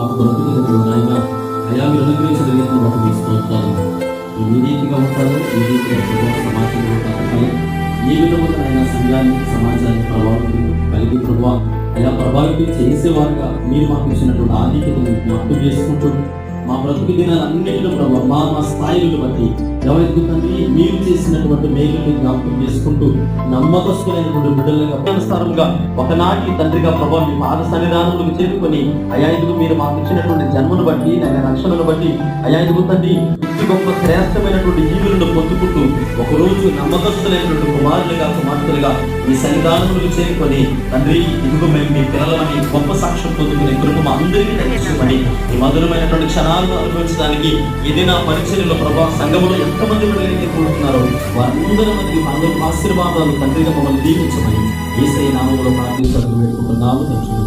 మాకు బ్రతుకులకు నాయన అయా మీరు అనుగ్రహించిన రీతిని బట్టి మీకు స్తోత్రాలు. ఈ రీతిగా ఉంటారు, ఈ రీతిగా సమాజంలో ఉంటారు. ఏ విధంగా ఆయన సంఘాన్ని సమాజాన్ని ప్రభావితం కలిగి ప్రభావ అలా ప్రభావితం చేసేవారుగా మీరు మాకు ఇచ్చినటువంటి ఆధిక్యతను జ్ఞాపకం చేసుకుంటూ మా బ్రతుకు దినాలన్నింటిలో ప్రభావ మా స్థాయిలను బట్టి ఎవరికి తండ్రి మీరు చేసినటువంటి మేలుని జ్ఞాపకం చేసుకుంటూ నమ్మకస్తులైనటువంటి బిడ్డలుగా అనుసారంగా ఒకనాటి తండ్రిగా ప్రభావ మీ పాద సన్నిధానంలోకి చేరుకొని అయా ఇదిగో మీరు మాకు ఇచ్చినటువంటి జన్మను బట్టి ఆయన రక్షణను బట్టి అయా ఇదిగో తండ్రి ఇంటి గొప్ప శ్రేష్టమైనటువంటి జీవులను పొందుకుంటూ ఒకరోజు నమ్మకస్తులైనటువంటి కుమారులుగా కుమార్తెలుగా మీ సన్నిధానంలోకి చేరుకొని తండ్రి ఇదిగో మేము మీ పిల్లలని గొప్ప సాక్ష్యం పొందుకునే కృప మా అందరికీ దయచేయమని ఈ మధురమైనటువంటి క్షణాలను అనుభవించడానికి ఇది నా పరిచర్యలో ప్రభావ సంఘములో ఎంతమంది బిడ్డలైతే కోరుతున్నారో వారందరి మందికి అందరూ ఆశీర్వాదాలు తండ్రిగా మమ్మల్ని దీవించమని యేసయ్య నామములో ప్రార్థించడం పెట్టుకుంటున్నాము.